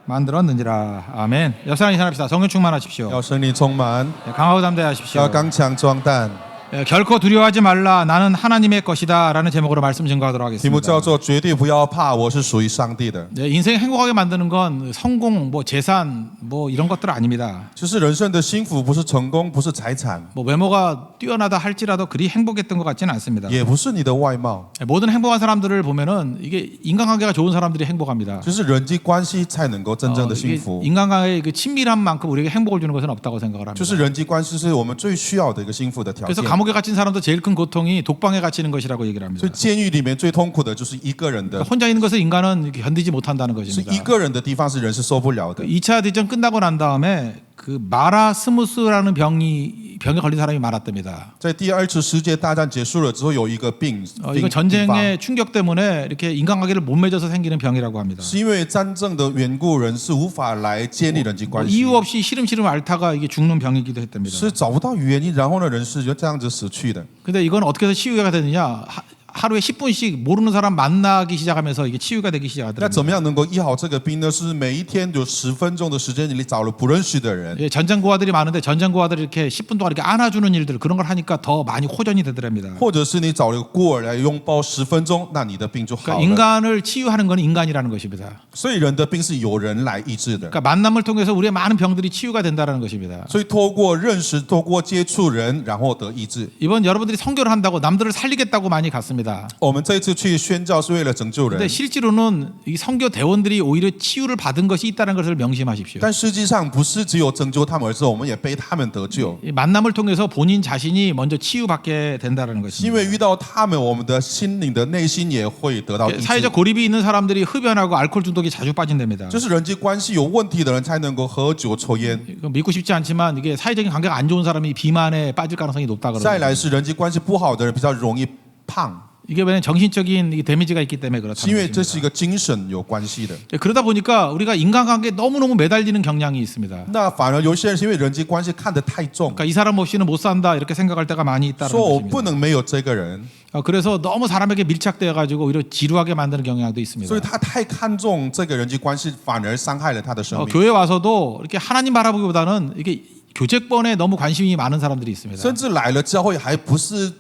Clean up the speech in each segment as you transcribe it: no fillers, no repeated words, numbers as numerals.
만들었느니라. 아멘. 역사랑 인사합시다. 성령 충만하십시오. 要圣灵充满， 강하고 담대하십시오. 要刚强壮胆。 결코 두려워하지 말라. 나는 하나님의 것이다. 라는 제목으로 말씀 증거하도록 题目 하겠습니다. 叫做“绝对不要怕，我是属于上帝的 네, 인생 행복하게 만드는 건 성공, 재산, 이런 것들 아닙니다. ”。就是人生的幸福，不是成功，不是财产， 외모가 뛰어나다 할지라도 그리 행복했던 것 같지는 않습니다. 也不是你的外貌， 모든 행복한 사람들을 보면은 이게 인간관계가 좋은 사람들이 행복합니다. 就是人际关系才能够真正的幸 이게 福。 인간관계의 그 친밀함만큼 우리에게 행복을 주는 것은 없다고 생각을 就 합니다. 是人际关系是我们最需要的一个幸福的条 그래서 件。 감옥에 갇힌 사람도 제일 큰 고통이 독방에 갇히는 것이라고 얘기를 합니다. 所以监狱里面最痛苦的就是一个人的， 혼자 있는 것을 인간은 견디지 못한다는 是 것입니다. 一个人的地方是人是受不了的。 2차 대전 끝나고 난 다음에 그 마라스무스라는 병에 걸린 사람이 많았답니다. 在第二次世界大战结束了之后，有一个病， 이거 전쟁의 충격 때문에 이렇게 인간관계를 못 맺어서 생기는 병이라고 합니다. 是因为战争的缘故，人是无法来建立人际关系， 이유 없이 시름시름 앓다가 이게 죽는 병이기도 했답니다. 是找不到原因，然后呢，人是就这样子死去的。 근데 이건 어떻게 해서 치유가 되느냐? 하루에 10분씩 모르는 사람 만나기 시작하면서 이게 치유가 되기 那 시작하더라고요. 怎么样能够医好这个病呢？是每一天有10分钟的时间，你找了不认识的人， 예, 전쟁고아들이 많은데 전쟁고아들이 이렇게 10분 동안 이렇게 안아주는 일들 그런 걸 하니까 더 많이 호전이 되더랍니다. 或者是你找了个孤儿来拥抱10分钟，那你的病就好 그러니까 了。 인간을 치유하는 건 인간이라는 것입니다. 所以人的病是有人来医治的， 그러니까 만남을 통해서 우리의 많은 병들이 치유가 된다는 것입니다. 所以透过认识，透过接触人，然后得医治。 이번 여러분들이 선교를 한다고 남들을 살리겠다고 많이 갔습니다. 我们这一次去宣教是为了拯救 근데 人， 실제로는 이 선교 대원들이 오히려 치유를 받은 것이 있다는 것을 명심하십시오. 但实际上不是只有拯救他们，而是我们也被他们得救。 이 만남을 통해서 본인 자신이 먼저 치유받게 된다는 因 것입니다. 为遇到他们，我们的心灵的内心也会得到医治。 사회적 고립이 있는 사람들이 흡연하고 알코올 중독에 자주 빠진답니다. 就是人际关系有问题的人才能够喝酒抽烟。 이거 믿고 싶지 않지만 이게 사회적인 관계가 안 좋은 사람이 비만에 빠질 가능성이 높다 再 그러더라고요. 来是人际关系不好的人比较容易胖， 이게 왜냐면 정신적인 이 데미지가 있기 때문에 是因 그렇다는 为这是 것입니다. 一个精神有关系的。 그러다 보니까 우리가 인간관계에 너무너무 매달리는 경향이 있습니다. 那反而有些人是因为人际关系看得太重， 그러니까 이 사람 없이는 못 산다 이렇게 생각할 때가 많이 있다는 说我 것입니다. 不能没有这个人， 그래서 너무 사람에게 밀착되어 가지고 오히려 지루하게 만드는 경향도 있습니다. 所以他太看重这个人际关系，反而伤害了他的生命。 교회 와서도 이렇게 하나님 바라보기보다는 이게 교제권에 너무 관심이 많은 사람들이 있습니다. 甚至来了教会还不是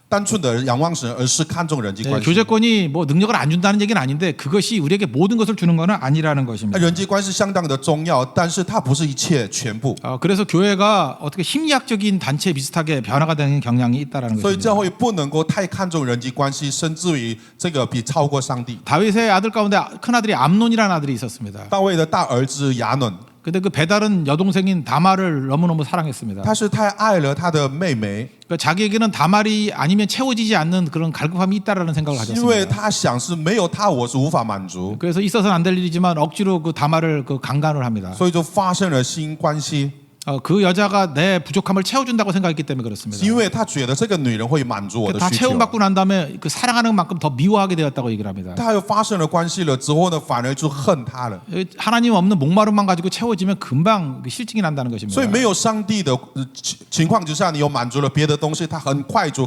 单纯的仰望神，而是看重人际 네, 关系。 교제권이 능력을 안 준다는 얘기는 아닌데 그것이 우리에게 모든 것을 주는 것은 아니라는 那 것입니다. 人际关系相当的重要，但是它不是一切全部。 그래서 교회가 어떻게 심리학적인 단체 비슷하게 변화가 되는 경향이 있다는 所以 것입니다. 教会不能够太看重人际关系，甚至于这个比超过上帝。 다윗의 아들 가운데 큰 아들이 암논이라는 아들이 있었습니다. 大卫的大儿子亚伦， 근데 그 배달은 여동생인 다말을 너무너무 사랑했습니다. 他是太爱了他的妹妹， 그러니까 자기에게는 다말이 아니면 채워지지 않는 그런 갈급함이 있다라는 생각을 因为 가졌습니다. 他想是没有他我是无法满足， 그래서 있어서는 안 될 일이지만 억지로 그 다말을 강간을 합니다. 所以就发生了性关系， 그 여자가 내 부족함을 채워준다고 생각했기 때문에 是 그렇습니다. 因为他觉得这个女人会满足我的 다 需求。 채움받고 난 다음에 그 사랑하는 만큼 더 미워하게 되었다고 얘기를 합니다. 他又发生了关系了之后呢，反而就恨他了。 하나님 없는 목마름만 가지고 채워지면 금방 실증이 난다는 것입니다. 所以没有上帝的情况之下，你有满足了别的东西，他很快就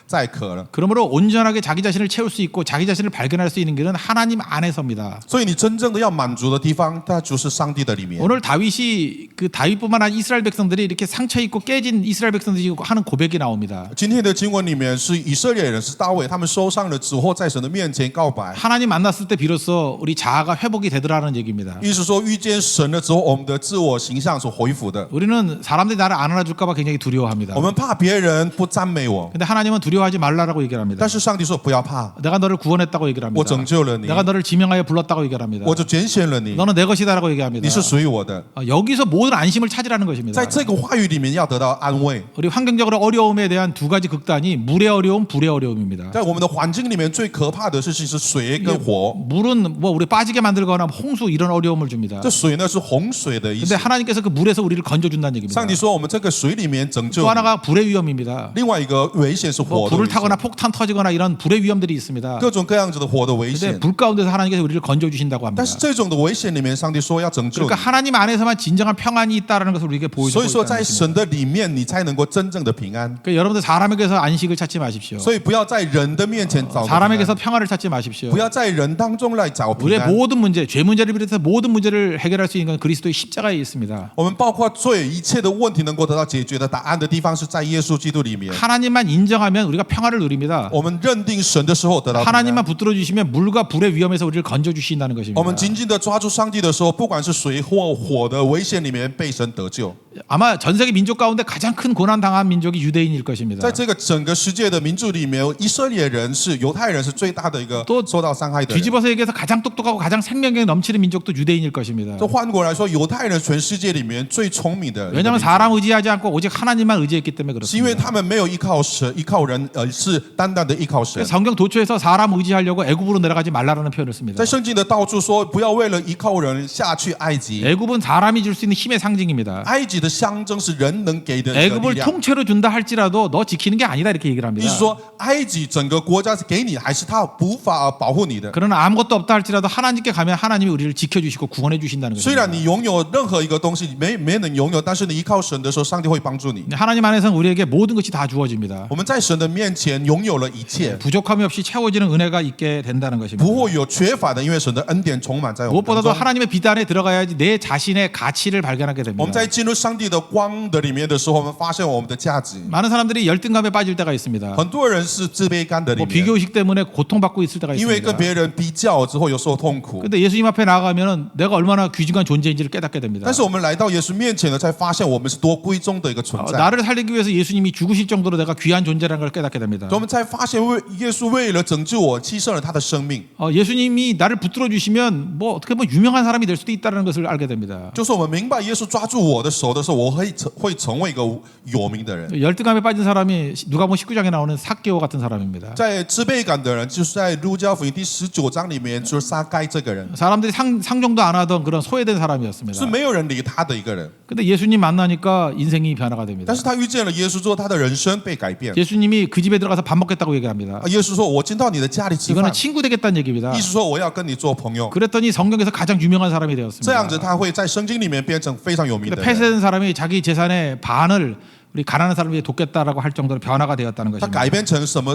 再渴了。 그러므로 온전하게 자기 자신을 채울 수 있고 자기 자신을 발견할 수 있는 길은 하나님 안에서입니다. 所以你真正的要满足的地方，它就是上帝的里面。 오늘 다윗이 그 다윗뿐만 아니라 이스라엘 백성들이 이렇게 상처 있고 깨진 이스라엘 백성들이 하는 고백이 나옵니다. 今天的经文里面是以色列人是大卫，他们受伤了之后，在神的面前告白， 하나님 만났을 때 비로소 우리 자아가 회복이 되더라는 얘기입니다. 意思说遇见神了之后，我们的自我形象所恢复的。 우리는 사람들이 나를 안 안아줄까 봐 굉장히 두려워합니다. 我们怕别人不赞美我， 근데 하나님은 두려워하지 말라라고 얘기를 합니다. 但是上帝说不要怕， 내가 너를 구원했다고 얘기를 我 합니다. 拯救了你， 내가 너를 지명하여 불렀다고 얘기를 합니다. 我就拣选了你， 너는 내 것이다라고 얘기합니다. 你是属于我的。 여기서 모든 안심을 찾으라는 것입니다. 在这个话语里面要得到安慰， 우리 환경적으로 어려움에 대한 두 가지 극단이 물의 어려움, 불의 어려움입니다. 在我们的环境里面最可怕的事情是水跟火。 물은 우리 빠지게 만들거나 홍수 이런 어려움을 줍니다. 这水呢是洪水的意思 근데 。 하나님께서 그 물에서 우리를 건져준다는 얘기입니다. 上帝说我们这个水里面拯救 또 你。 하나가 불의 위험입니다. 另外一个危险是火的 불을 危险， 타거나 폭탄 터지거나 이런 불의 위험들이 있습니다. 各种各样子的火的危 근데 险。 불 가운데서 하나님께서 우리를 건져주신다고 합니다. 但是这种的危险里面，上帝说要拯救 그러니까 你。 하나님 안에서만 진정한 평안이 있다는 것을 우리에게 우리에게 所以 보여주고 说， 있다는 在 것입니다. 神的里面，你才能够真正的平安。 그러니까 여러분들 사람에게서 안식을 찾지 마십시오. 所以不要在人的面前找平安， 사람에게서 평화를 찾지 마십시오. 不要在人当中来找平 우리의 安。 모든 문제, 죄 문제를 비롯해서 모든 문제를 해결할 수 있는 건 그리스도의 십자가에 있습니다. 我们包括罪一切的问题能够得到解决的答案的地方是在耶稣基督里面。 하나님만 인정하면 우리가 평화를 누립니다. 我们认定神的时候得到平安。 하나님만 붙들어 주시면 물과 불의 위험에서 우리를 건져 주신다는 我 것입니다. 们紧紧的抓住上帝的时候，不管是水或火的危险里面被神得救。 아마 전 세계 민족 가운데 가장 큰 고난 당한 민족이 유대인일 것입니다. 在这个整个世界的民族里面，以色列人是犹太人是最大的一个 또 受到伤害的人。 뒤집어서 얘기해서 가장 똑똑하고 가장 생명력이 넘치는 민족도 유대인일 것입니다. 这换过来说，犹太人全世界里面最聪明的一个民 왜냐하면 族， 사람 의지하지 않고 오직 하나님만 의지했기 때문에 是因为 그렇습니다. 他们没有依靠神、依靠人，而是单单的依靠神。 성경 도처에서 사람 의지하려고 애굽으로 내려가지 말라라는 표현을 씁니다. 在圣经的到处说，不要为了依靠人下去埃及。 애굽은 사람이 줄 수 있는 힘의 상징입니다. 埃及的象征是人能给的一个力 애굽을 量。 통째로 준다 할지라도 너 지키는 게 아니다 이렇게 얘기를 意 합니다. 思说，埃及整个国家是给你，还是他无法保护你的？ 그러나 아무것도 없다 할지라도 하나님께 가면 하나님이 우리를 지켜주시고 구원해 주신다는 虽 것입니다. 然你拥有任何一个东西，没能拥有，但是你依靠神的时候，上帝会帮助你。 하나님 안에서는 우리에게 모든 것이 다 주어집니다. 我们在神的面前拥有了一切， 부족함이 없이 채워지는 은혜가 있게 된다는 것입니다. 不会有缺乏的，因为神的恩典充满在我们当 무엇보다도 中。 하나님의 비단에 들어가야지 내 자신의 가치를 발견하게 我们 됩니다. 在进入上帝的光的里面的时候，我们发现我们的价值。 많은 사람들이 열등감에 빠질 때가 있습니다. 很多人是自卑感的里 뭐 面， 비교의식 때문에 고통받고 있을 때가 因为跟 있습니다. 别人比较之后有时候痛苦。 근데 예수님 앞에 나아가면 내가 얼마나 귀중한 존재인지를 깨닫게 됩니다. 但是我们来到耶稣面前呢，才发现我们是多贵重的一个存在。 나를 살리기 위해서 예수님이 죽으실 정도로 내가 귀한 존재라는 걸 깨닫게 됩니다. 我们才发现耶稣为了拯救我，牺牲了他的生命。 예수님이 나를 붙들어 주시면 뭐 어떻게 보면 유명한 사람이 될 수도 있다는 것을 알게 됩니다. 就是我们明白耶稣抓住我的手的时候，我会成为一个有名的人。 열등감에 빠진 사람이 누가복음 19장에 나오는 삭개오 같은 사람입니다. 在自卑感的人，就是在路加福音第19章里面，就是撒该这个人， 사람들이 상종도 안 하던 그런 소외된 사람이었습니다. 是没有人理他的一个人。 근데 예수님 만나니까 인생이 변화가 됩니다. 但是他遇见了耶稣之后，他的人生被改变。 예수님이 그 집에 들어가서 밥 먹겠다고 얘기합니다. 耶稣说：“我进到你的家里吃 이거는 饭。” 친구 되겠다는 얘기입니다. 意思说我要跟你做朋友。 그랬더니 성경에서 가장 유명한 사람이 这 되었습니다. 样子，他会在圣经里面变成非常有名的 근데 人。 폐쇄된 사람이 자기 재산의 반을 우리 가난한 사람에게 돕겠다라고 할 정도로 변화가 되었다는 他 것입니다. 改变成什么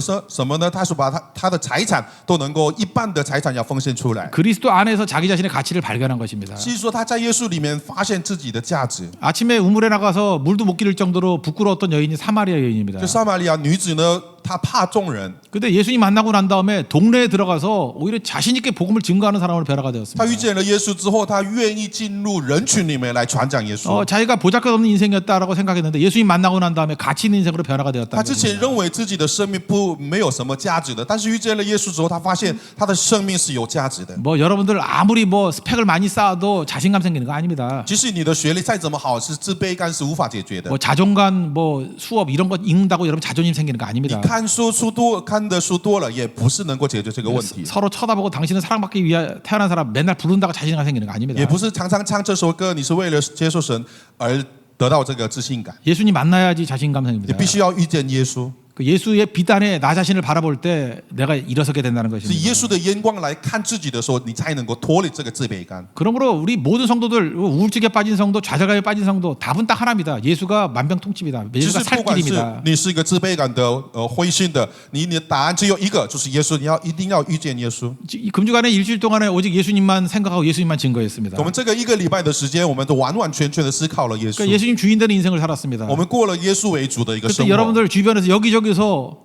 呢？他是把他的财产都能够一半的财产要奉献出来。 그리스도 안에서 자기 자신의 가치를 발견한 것입니다. 是说他在耶稣里面发现自己的价值。 아침에 우물에 나가서 물도 못 기를 정도로 부끄러웠던 여인이 사마리아 여인입니다. 就撒玛利亚女子呢，她怕众人， 근데 예수님 만나고 난 다음에 동네에 들어가서 오히려 자신 있게 복음을 증거하는 사람으로 변화가 她 되었습니다. 遇见了耶稣之后，她愿意进入人群里面来传讲耶稣。 자기가 보잘것없는 인생이었다라고 생각했는데 예수님 만나고 난 다음에 가치 있는 인생으로 변화가 她 되었다는 之前 것입니다. 认为自己的生命没有什么价值的，但是遇见了耶稣之后，她发现她的生命是有价值的。 뭐 여러분들 아무리 뭐 스펙을 많이 쌓아도 자신감 생기는 거 아닙니다. 即使你的学历再怎么好，是自卑感是无法解决的 뭐 。 자존감, 뭐 수업 이런 거 읽는다고 여러분 자존심 생기는 거 你 아닙니다. 看的书多了，也不是能够解决这个问题， 서로 쳐다보고 당신은 사랑받기 위해 태어난 사람 맨날 부른다고 자신감 생기는 거 아닙니다. 也不是常常唱这首歌，你是为了接受神而得到这个自信感。 예수님 만나야지 자신감 你 생깁니다. 必须要遇见耶稣， 그 예수의 비단에 나 자신을 바라볼 때 내가 일어서게 된다는 是 것입니다. 耶稣的眼光来看自己的时候，你才能够脱离这个自卑感。 그러므로 우리 모든 성도들 우울증에 빠진 성도, 좌절감에 빠진 성도 답은 딱 하나입니다. 예수가 만병통치입니다. 其 예수가 实不管是 살길입니다. 你是一个自卑感的灰心的，你的答案只有一个，就是耶稣。你一定要遇见耶稣。 이 금주간에 일주일 동안에 오직 예수님만 생각하고 예수님만 증거했습니다. 我们这个一个礼拜的时间，我们都完完全全的思考了耶 그러니까 稣， 예수님 주인 되는 인생을 살았습니다. 我们过了耶稣为主的一个生 그때 活。 여러분들 주변에서 여기저기서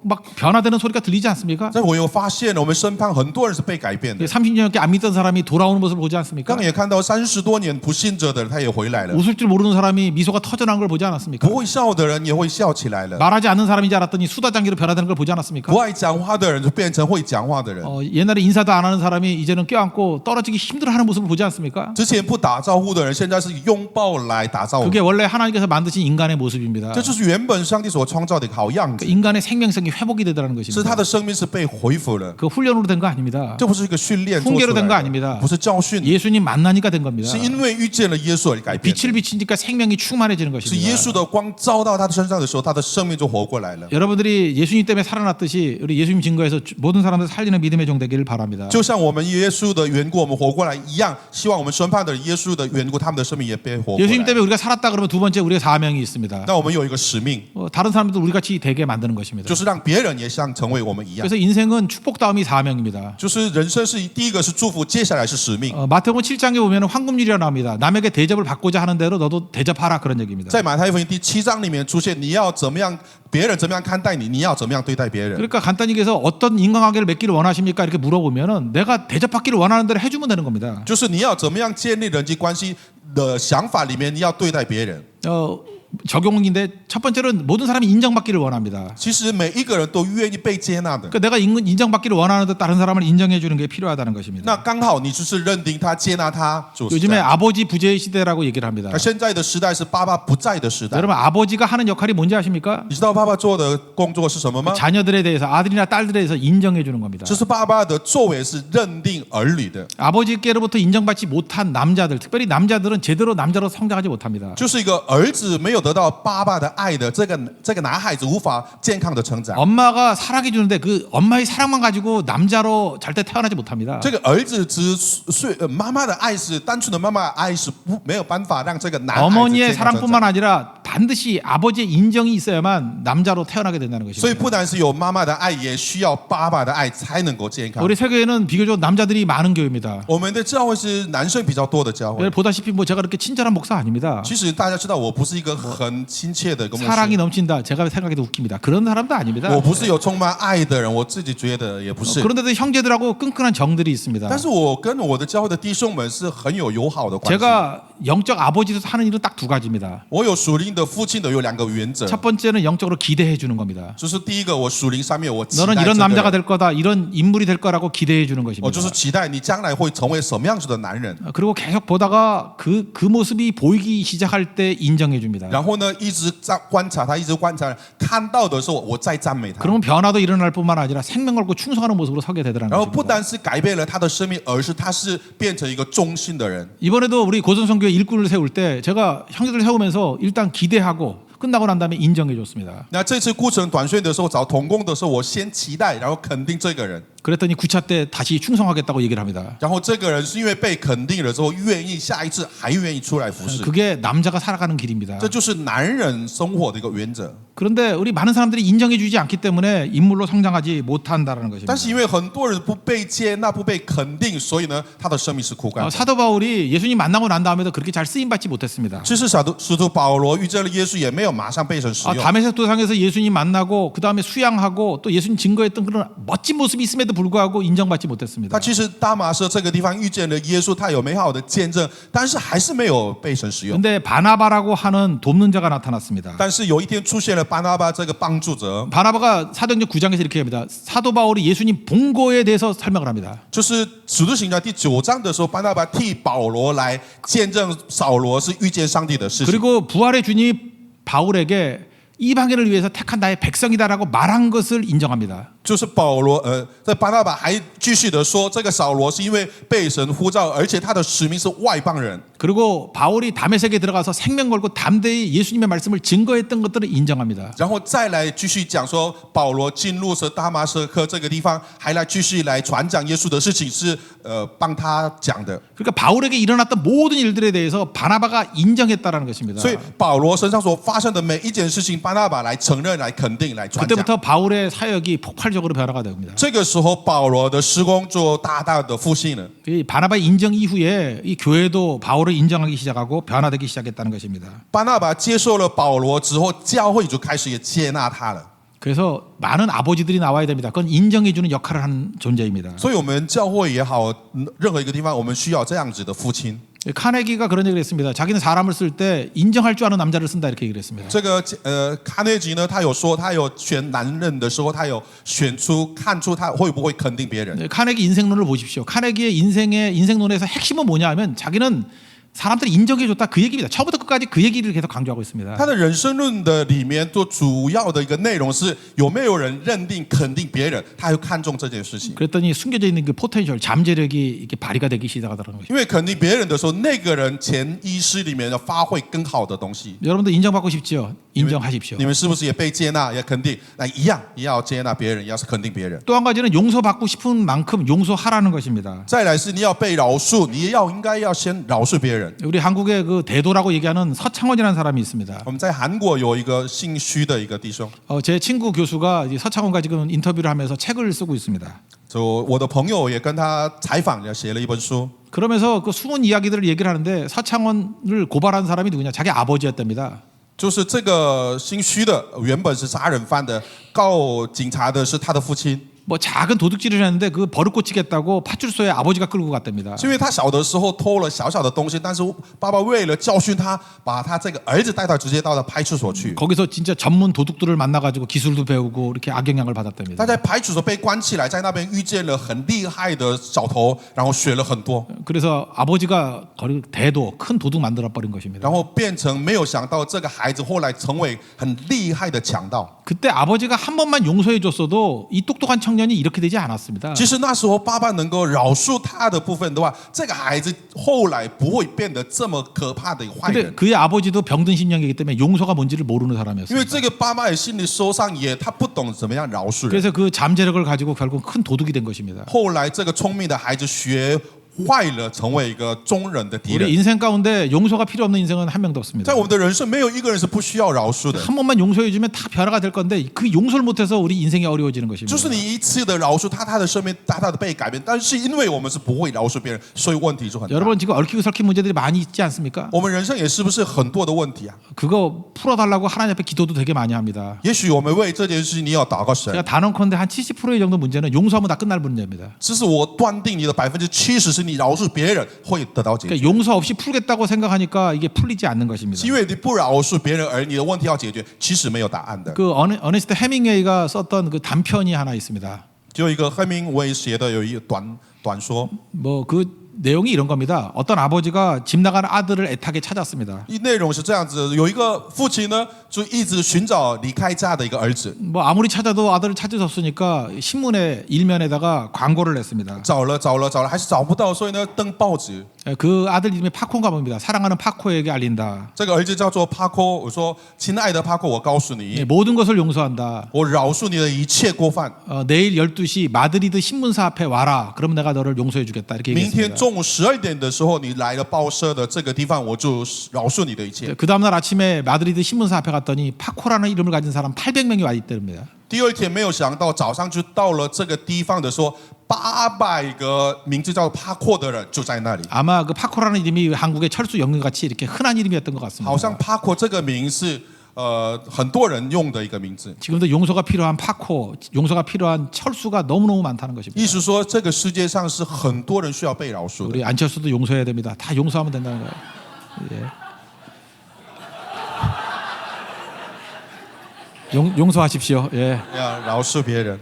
막 변화되는 소리가 들리지 않습니까? 但我有发现，我们身旁很多人是被改变的。 30년 넘게 안 믿던 사람이 돌아오는 모습을 보지 않습니까? 刚也看到30多年不信者的人，他也回来了。 웃을 줄 모르는 사람이 미소가 터져나온 걸 보지 않았습니까? 不会笑的人也会笑起来了。 말하지 않는 사람인 줄 알았더니 수다장기로 변화되는 걸 보지 않았습니까? 不爱讲话的人就变成会讲话的人。 옛날에 인사도 안 하는 사람이 이제는 껴안고 떨어지기 힘들어하는 모습을 보지 않습니까? 之前不打招呼的人，现在是拥抱来打招呼。 그게 원래 하나님께서 만드신 인간의 모습입니다. 这就是原本上帝所创造的一个好样子。 인간의 인간의 생명성이 회복이 되더라는 是他 것입니다. 的生命是被恢复了， 그 훈련으로 된 거 아닙니다. 这不是一个训练做 훈계로 出 된 거 来 아닙니다. 的，不是教训， 예수님 만나니까 된 겁니다. 是因为遇见了耶稣而改变的。 빛을 비치니까 생명이 충만해지는 是耶稣 것입니다. 的光照到他的身上的时候，他的生命就活过来了。 여러분들이 예수님 때문에 살아났듯이 우리 예수님 증거에서 모든 사람들 살리는 믿음의 종 되기를 바랍니다. 就像我们耶稣的缘故，我们活过来一样，希望我们身旁的耶稣的缘故，他们的生命也被活过 예수님 来。 때문에 우리가 살았다 그러면 두 번째 우리가 사명이 있습니다. 那我们有一个使命， 다른 사람들도 우리 같이 되게 만드는 것입니다. 就是让别人也像成为我们一样。 그래서 인생은 축복 다음이 사명입니다. 就是人生是第一个是祝福，接下来是使命。 마태복음 7장에 보면 황금률이라 나옵니다. 남에게 대접을 받고자 하는 대로 너도 대접하라 그런 얘기입니다. 在马太福音第7章里面出现，你要怎么样，别人怎么样看待你，你要怎么样对待别人。 그러니까 간단히 얘기해서 어떤 인간관계를 맺기를 원하십니까? 이렇게 물어보면은 내가 대접받기를 원하는 대로 해주면 되는 겁니다. 就是你要怎么样建立人际关系的想法里面，你要对待别人。 적용인데 첫 번째로는 모든 사람이 인정받기를 원합니다. 其实每一个人都愿意被接纳的。 그러니까 내가 인정받기를 원하는데 다른 사람을 인정해 주는 게 필요하다는 것입니다. 那刚好你就是认定他、接纳他，就是 요즘에 这样。 아버지 부재의 시대라고 얘기를 합니다. 而现在的时代是爸爸不在的时代。 여러분 아버지가 하는 역할이 뭔지 아십니까? 你知道爸爸做的工作是什么吗？ 자녀들에 대해서 아들이나 딸들에 대해서 인정해 주는 겁니다. 就是爸爸的作为是认定儿女的， 아버지께로부터 인정받지 못한 남자들, 특별히 남자들은 제대로 남자로 성장하지 못합니다. 就是一个儿子没有得到爸爸的爱的这个男孩子无法健康的成长。 엄마가 사랑해 주는데 그 엄마의 사랑만 가지고 남자로 절대 태어나지 못합니다. 这个儿子只是妈妈的爱是单纯的妈妈的爱是没有办法让这个男孩子 어머니의 健康成 사랑뿐만 长。 아니라 반드시 아버지의 인정이 있어야만 남자로 태어나게 된다는 所以 것입니다. 不单是有妈妈的爱，也需要爸爸的爱才能够健康。 우리 세계에는 비교적 남자들이 많은 교회입니다. 我们的教会是男生比较多的教会。 보다시피 뭐 제가 그렇게 친절한 목사 아닙니다. 其实大家知道，我不是一个很亲切的一个牧 사랑이 师， 넘친다. 제가 생각해도 웃깁니다. 그런 사람도 아닙니다. 我不是有充满爱的人，我自己觉得也不是。 그런데도 형제들하고 끈끈한 정들이 있습니다. 但是我跟我的教会的弟兄们是很有友好的关系。 제가 영적 아버지로서 하는 일은 딱 두 가지입니다. 我有属灵的父亲的有两个原则， 첫 번째는 영적으로 기대해 주는 겁니다. 就是第一个，我属灵上面我期待 너는 这 이런 个 남자가 人， 될 거다. 이런 인물이 될 거라고 기대해 주는 我 것입니다. 就是期待你将来会成为什么样子的男人。 그리고 계속 보다가 그 모습이 보이기 시작할 때 인정해 줍니다. 然后呢，一直在观察他，一直观察，看到的时候我再赞美他。 그러면 변화도 일어날 뿐만 아니라 생명 걸고 충성하는 모습으로 서게 되더라는 然后不 것입니다. 单是改变了他的生命，而是他是变成一个忠心的人。 이번에도 우리 고선성교회 일꾼을 세울 때 제가 형제들 세우면서 일단 기대하고 끝나고 난 다음에 인정해 줬습니다. 那这次顾城短宣的时候找同工的时候，我先期待，然后肯定这个人。 그랬더니 9차 때 다시 충성하겠다고 얘기를 합니다. 然后这个人是因为被肯定了之后，愿意下一次还愿意出来服侍。 그게 남자가 살아가는 길입니다. 这就是男人生活的一个原则。 그런데 우리 많은 사람들이 인정해 주지 않기 때문에 인물로 성장하지 못한다는 것입니다. 但是因为很多人不被接纳、不被肯定，所以呢，他的生命是枯干的。 사도 바울이 예수님 만나고 난 다음에도 그렇게 잘 쓰임 받지 못했습니다. 其实使徒保罗遇见了耶稣，也没有马上被神使用。 다메섹 도상에서 예수님 만나고 그 다음에 수양하고 또 예수님 증거했던 그런 멋진 모습이 있음에도 불구하고 인정받지 못했습니다. 他其实大马色这个地方遇见了耶稣，他有美好的见证，但是还是没有被神使用。 근데 바나바라고 하는 돕는 자가 나타났습니다. 但是有一天出现了巴拿巴这个帮助者， 바나바가 사도행전 9장에서 이렇게 합니다. 사도 바울이 예수님 본 거에 대해서 설명을 합니다. 就是使徒行传第9章的时候，巴拿巴替保罗来见证扫罗是遇见上帝的事情。 그리고 부활의 주님이 바울에게 이방인을 위해서 택한 나의 백성이다라고 말한 것을 인정합니다. 就是保罗，在巴拿巴还继续的说，这个扫罗是因为被神呼召，而且他的使命是外邦人。 그리고 바울이 다메섹에 들어가서 생명 걸고 담대히 예수님의 말씀을 증거했던 것들을 인정합니다. 然后再来继续讲说，保罗进入是大马士革这个地方，还来继续来传讲耶稣的事情是帮他讲的。 그러니까 바울에게 일어났던 모든 일들에 대해서 바나바가 인정했다라는 것입니다. 所以保罗身上所发生的每一件事情，巴拿巴来承认、来肯定、来传讲。 그때부터 바울의 사역이 폭발적으로 변화가 됩니다. 这个时候，保罗的施工就大大的复兴了。 이 바나바 인정 이후에 이 교회도 바울을 인정하기 시작하고 변화되기 시작했다는 것입니다. 巴拿巴接受了保罗之后，教会就开始也接纳他了。 그래서 많은 아버지들이 나와야 됩니다. 그건 인정해주는 역할을 하는 존재입니다. 所以，我们教会也好，任何一个地方，我们需要这样子的父亲。 카네기가 그런 얘기를 했습니다. 자기는 사람을 쓸 때 인정할 줄 아는 남자를 쓴다 이렇게 얘기를 했습니다. 这个卡内基呢，他有说，他有选男人的时候，他有选出看出他会不会肯定别人。 카네기 인생론을 보십시오. 카네기의 인생론에서 핵심은 뭐냐 하면 자기는 사람들이 인정해줬다 그 얘기입니다. 처음부터 끝까지 그 얘기를 계속 강조하고 있습니다. 他的人生论的里面，做主要的一个内容是有没有人认定、肯定别人，他会看重这件事情。 그랬더니 숨겨져 있는 그 포텐셜, 잠재력이 이렇게 발휘가 되기 시작하더라는 것입니다. 因为肯定别人的时候，那个人潜意识里面要发挥更好的东西。 여러분도 인정받고 싶지요? 인정하십시오. 你们是不是也被接纳、也肯定？那一样，也要接纳别人，也要是肯定别人。 또 한 가지는 용서받고 싶은 만큼 용서하라는 것입니다. 再来是你要被饶恕，你也要应该要先饶恕别人。 우리 한국의 그 대도라고 얘기하는 서창원이라는 사람이 있습니다. 我们在韩国有一个姓虚的一个弟兄， 제 친구 교수가 이 서창원과 지금 인터뷰를 하면서 책을 쓰고 있습니다. 就我的朋友也跟他采访，也写了一本书。 그러면서 그 숨은 이야기들을 얘기를 하는데 서창원을 고발한 사람이 누구냐? 자기 아버지였답니다. 就是这个姓虚的，原本是杀人犯的，告警察的是他的父亲。 뭐 작은 도둑질을 했는데 그 버릇 고치겠다고 파출소에 아버지가 끌고 갔답니다. 是因为他小的时候偷了小小的东西，但是爸爸为了教训他，把他这个儿子带到直接到了派出所去。 거기서 진짜 전문 도둑들을 만나가지고 기술도 배우고 이렇게 악영향을 他 받았답니다. 在派出所被关起来，在那边遇见了很厉害的小偷，然后学了很多， 그래서 아버지가 거의 대도 큰 도둑 만들어 버린 것입니다. 然后变成没有想到这个孩子后来成为很厉害的强盗。 그때 아버지가 한 번만 용서해 줬어도 이 똑똑한 청년이 이렇게 되지 않았습니다. 其实那时候爸爸能够饶恕他的部分的话，这个孩子后来不会变得这么可怕的一个坏 근데 人。 그의 아버지도 병든 심령이기 때문에 용서가 뭔지를 모르는 因为 사람이었어요. 这个爸爸也心里受伤，也他不懂怎么样饶恕人。 그래서 그 잠재력을 가지고 결국 큰 도둑이 된 것입니다. 后来这个聪明的孩子学坏了，成为一个中人的敌 우리 人。 인생 가운데 용서가 필요 없는 인생은 한 명도 없습니다. 在我们的人生，没有一个人是不需要饶恕的。 한 번만 용서해주면 다 변화가 될 건데 그 용서를 못해서 우리 인생이 어려워지는 就 것입니다. 是你一次的饶恕他的生命大大的被改变，但是因为我们是不会饶恕别人，所以问题就很大。 여러분 지금 얽히고 설킨 문제들이 많이 있지 않습니까? 我们人生也是不是很多的问题啊？ 그거 풀어달라고 하나님 앞에 기도도 되게 많이 합니다. 也许我们为这件事情你要祷告 제가 神。 단언컨대 한 70%의 정도 문제는 용서하면 다 끝날 문제입니다. 其实我断定你的70%是你饶恕别人会得到解决， 그러니까 용서 없이 풀겠다고 생각하니까 이게 풀리지 않는 것입니다. 是因为你不饶恕别人而你的问题要解决，其实没有答案的。 그 어네스트 해밍웨이가 썼던 그 단편이 하나 있습니다. 就一个黑明威写的有一个短说， 뭐 그 내용이 이런 겁니다. 어떤 아버지가 집 나간 아들을 애타게 찾았습니다. 一内容是这样子：有一个父亲呢，就一直寻找离开家的一个儿子， 뭐 아무리 찾아도 아들을 찾을 수 없으니까 신문에 일면에다가 광고를 냈습니다. 找了，还是找不到，所以呢，登报纸。 그 아들 이름이 파코인가 봅니다. 사랑하는 파코에게 알린다. 这个儿子叫做帕科，我说：“亲爱的帕科，我告诉 예, 你， 모든 것을 용서한다. 我饶恕你的一切过犯。 내일 12시 마드리드 신문사 앞에 와라. 그럼 내가 너를 용서해 주겠다. 이렇게 明天 얘기했습니다. 中午12点的时候，你来了报社的这个地方，我就饶恕你的一切。 그 다음날 아침에 마드리드 신문사 앞에 갔더니 파코라는 이름을 가진 사람 800명이 와 있답니다. 第二天没有想到早上就到了这个地方的时候，800个名字叫帕阔的人就在那里。 아마 그 파코라는 이름이 한국의 철수 영등같이 이렇게 흔한 이름이었던 것 好 같습니다. 像帕阔这个名是很多人用的一个名字， 지금도 용서가 필요한 파코, 용서가 필요한 철수가 너무너무 많다는 것입니다. 意思说这个世界上是很多人需要被饶恕的。 우리 안철수도 용서해야 됩니다. 다 용서하면 된다는 거예요. 예. 용서하십시오. 예. 要饶恕别人。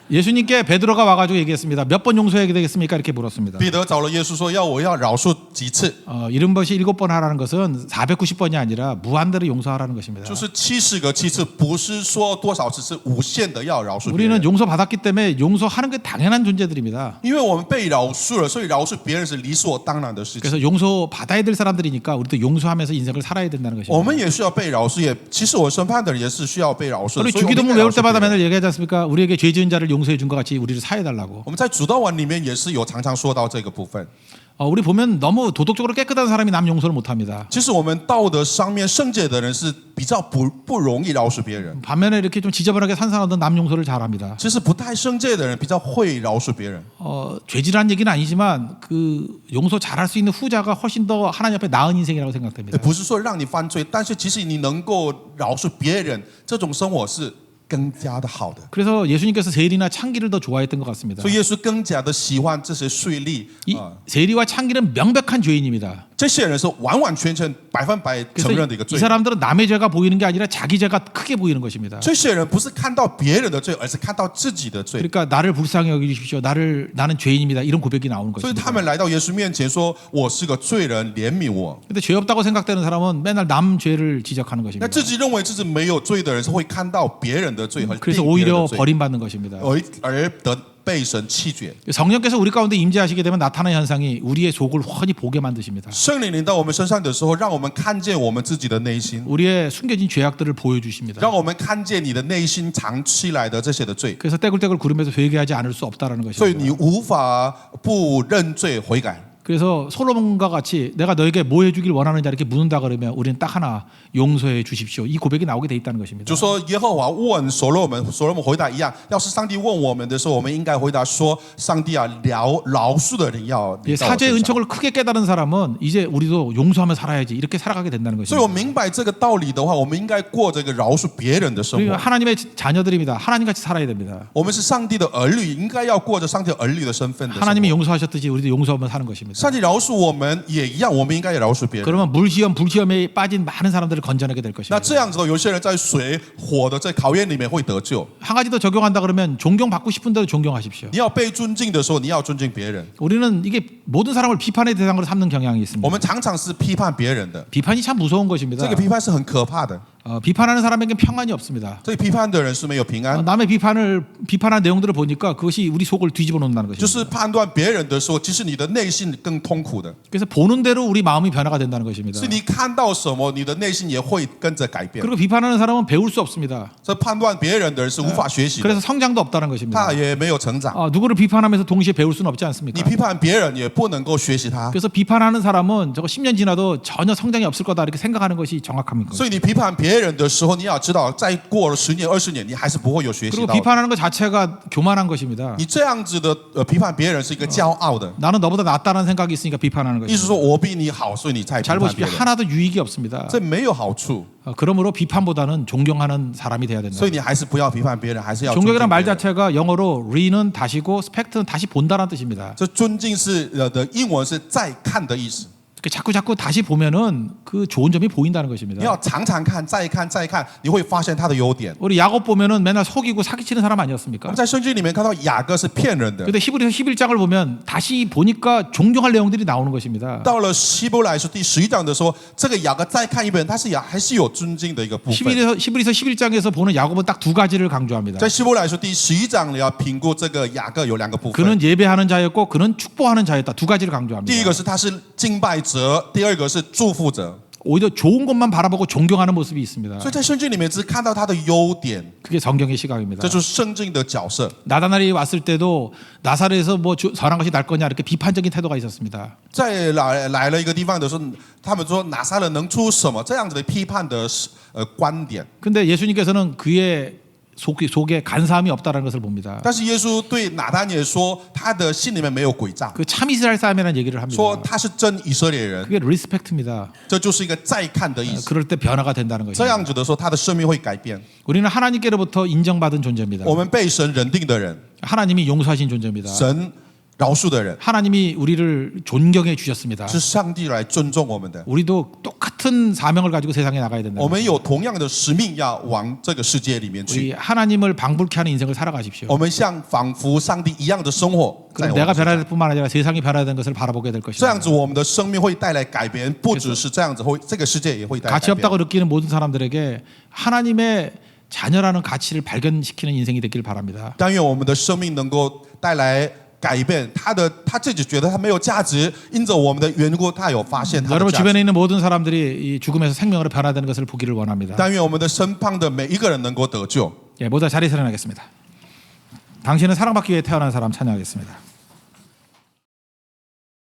예수님께 베드로가 와가지고 얘기했습니다. 몇 번 용서해야 되겠습니까? 이렇게 물었습니다. 彼得找了耶稣说：“我要饶恕几次？ 이른 것이 7번 하라는 것은 490번이 아니라 무한대로 용서하라는 것입니다. 就是70个7次，不是说多少次，是无限的要饶恕别 우리는 人。 용서받았기 때문에 용서하는 게 당연한 존재들입니다. 因为我们被饶恕了，所以饶恕别人是理所当然的事情。 그래서 용서받아야 될 사람들이니까 우리도 용서하면서 인생을 살아야 된다는 我 것입니다. 们也需要被饶恕，也其实我身旁的人也是需要被饶恕的。 우리 所以我们应 주기도문 该饶 외울 恕别 때마다 人 맨날 얘기하지 않습니까? 우리에게 죄 지은 자를 용서해 준 것 같이 우리를 사해달라고. 我们在主道文里面也是有常常说到这个部分。 우리 보면 너무 도덕적으로 깨끗한 사람이 남 용서를 못합니다. 其实我们道德上面圣洁的人是比较不容易饶恕别人， 반면에 이렇게 좀 지저분하게 산 사람들은 남 용서를 잘합니다. 其实不太圣洁的人比较会饶恕别人。 죄질한 얘기는 아니지만 그 용서 잘할 수 있는 후자가 훨씬 더 하나님 앞에 나은 인생이라고 생각됩니다. 不是说让你犯罪，但是其实你能够饶恕别人，这种生活是更加的好的。 그래서 예수님께서 세리나 창기를 더 좋아했던 것 같습니다. 所以耶稣更加的喜欢这些税吏 이 세리와 창기는 명백한 죄인입니다. 这些人是完完全全100%承认的一个 이 罪。 사람들은 남의 죄가 보이는 게 아니라 자기 죄가 크게 보이는 것입니다. 这些人不是看到别人的罪，而是看到自己的罪。 그러니까 나를 불쌍히 여기십시오. 나는 죄인입니다. 이런 고백이 나오는 所以 것입니다. 他们来到耶稣面前说：“我是个罪人，怜悯我。 근데 죄 없다고 생각되는 사람은 맨날 남 죄를 지적하는 那 것입니다. 自己认为自己没有罪的人，是会看到别人的罪和 그래서 定别人 오히려 的罪， 버림받는 것입니다. 而得被神弃绝。 성령께서 우리 가운데 임재하시게 되면 나타나는 현상이 우리의 속을 훤히 보게 만드십니다. 圣灵临到我们身上的时候，让我们看见我们自己的内心， 우리의 숨겨진 죄악들을 보여주십니다. 让我们看见你的内心藏起来的这些的罪， 그래서 떼굴떼굴 구르면서 회개하지 않을 수 없다라는 所以 것입니다. 你无法不认罪悔改。 그래서 솔로몬과 같이 내가 너에게 뭐 해주길 원하느냐 이렇게 묻는다 그러면 우리는 딱 하나 용서해 주십시오. 이 고백이 나오게 돼 있다는 것입니다. 就说耶和华问所罗门，所罗门回答一样。要是上帝问我们的时候，我们应该回答说：“上帝啊，饶恕的人要 예, 临到我 사죄의 身上。 은총을 크게 깨달은 사람은 이제 우리도 용서하며 살아야지 이렇게 살아가게 된다는 所以我 것입니다. 明白这个道理的话，我们应该过这个饶恕别人的生 그러니까 活。 하나님의 자녀들입니다. 하나님같이 살아야 됩니다. 我们是上帝的儿女，应该要过着上帝儿女的身份的生活。 하나님이 용서하셨듯이 우리도 용서하며 사는 것입니다. 上帝饶恕我们也一样，我们应该也饶恕别人。 그러면 물시험, 불시험에 빠진 많은 사람들을 건져내게 될 那 것입니다. 这样子的，有些人在水火的这考验里面会得救。 한 가지 더 적용한다 그러면 존경받고 싶은 대로 존경하십시오. 你要被尊敬的时候，你要尊敬别人。 우리는 이게 모든 사람을 비판의 대상으로 삼는 경향이 我 있습니다. 们常常是批判别人的， 비판이 참 무서운 것입니다. 这个批判是很可怕的。 비판하는 사람에게 평안이 없습니다. 这个批判的人是没有平安， 남의 비판한 내용들을 보니까 그것이 우리 속을 뒤집어 놓는다는 就 것입니다. 是判断别人的时候，其实你的内心更痛苦的。 그래서 보는 대로 우리 마음이 변화가 된다는 것입니다. 是你看到什么，你的内心也会跟着改变。 그리고 비판하는 사람은 배울 수 없습니다. 这判断别人的人是无法学习的， 그래서 성장도 없다는 것입니다. 他也没有成长。 누구를 비판하면서 동시에 배울 수는 없지 你 않습니까? 批判别人也不能够学习他， 그래서 비판하는 사람은 저거 10년 지나도 전혀 성장이 없을 거다 이렇게 생각하는 것이 정확합니다. 所以你批判别人的时候，你要知道，再过了10年、20年，你还是不会有学习 그리고 到。 비판하는 것 자체가 교만한 것입니다. 你这样子的批判别人是一个骄傲的， 나는 너보다 낫다는 생각이 있으니까 비판하는 意思 것입니다. 说我比你好，所以你才批 잘 判 보십시오. 别人， 하나도 유익이 없습니다. 这没有好处。 그러므로 비판보다는 존경하는 사람이 돼야 된다. 所以你还是不要批判别人，还是要尊敬 존경이라는 别 말 人。 자체가 영어로 re는 다시고 스펙트는 다시 본다는 뜻입니다. 这尊敬是的英文是再看的意思。 자꾸 다시 보면은 그 좋은 점이 보인다는 你 것입니다. 要常常看，再看，再看，你会发现他的优点。 우리 야곱 보면은 맨날 속이고 사기치는 사람 我 아니었습니까? 们在圣经里面看到雅各是骗人的， 근데 히브리서 11장을 보면 다시 보니까 존경할 내용들이 나오는 것입니다. 到了希伯来书第11章的时候，这个雅各再看一遍，他是还是有尊敬的一个部分。 히브리서 11장에서 보는 야곱은 딱 두 가지를 강조합니다. 在希伯来书第11章你要评估这个雅各有2个部分。 그는 예배하는 자였고 그는 축복하는 자였다. 두 가지를 강조합니다. 第一个是他是敬拜者，第二个是祝福者。 오히려 좋은 것만 바라보고 존경하는 모습이 있습니다. 所以在圣经里面只看到他的优点， 그게 성경의 시각입니다. 这就是圣经的角色。 나다날이 왔을 때도 나사렛에서 뭐 선한 것이 날 거냐 이렇게 비판적인 태도가 있었습니다. 在来了一个地方的时候，他们说拿撒勒能出什么这样子的批判的观点。 근데 예수님께서는 그의 속에 간사함이 없다는 것을 봅니다. 但是耶稣对拿单也说，他的心里面没有诡诈， 그 참 이스라엘 사람이라는 얘기를 합니다. 说他是真以色列人， 그게 리스펙트입니다. 这就是一个再看的意思。 그럴 때 변화가 된다는 这 것입니다. 样子的时候，他的生命会改变。 우리는 하나님께로부터 인정받은 존재입니다. 我们被神认定的人， 하나님이 용서하신 존재입니다. 神饶恕的人， 하나님이 우리를 존경해 주셨습니다. 是上帝来尊重我们的。 우리도 똑같은 사명을 가지고 세상에 나가야 된다. 我们有同样的使命要往这个世界里面去。 우리 하나님을 방불케 하는 인생을 살아가십시오. 我们像仿佛上帝一样的生活，在 그럼 我 내가 们身 변화될 上 뿐만 아니라 세상이 변화야 되는 것을 바라보게 될 这 것입니다. 样子，我们的生命会带来改变，不只是这样子，会这个世界也会带来 가치 改变。 없다고 느끼는 모든 사람들에게 하나님의 자녀라는 가치를 발견시키는 인생이 되길 바랍니다. 但愿我们的生命能够带来改变，他自己觉得他没有价值，因着我们的缘故，他有发现他的 여러분 价值。 주변에 있는 모든 사람들이 이 죽음에서 생명으로 변화되는 것을 보기를 원합니다. 但愿我们的身旁的每一个人能够得救。 예, 모두 자리에 일어나겠습니다. 당신은 사랑받기 위해 태어난 사람 찬양하겠습니다.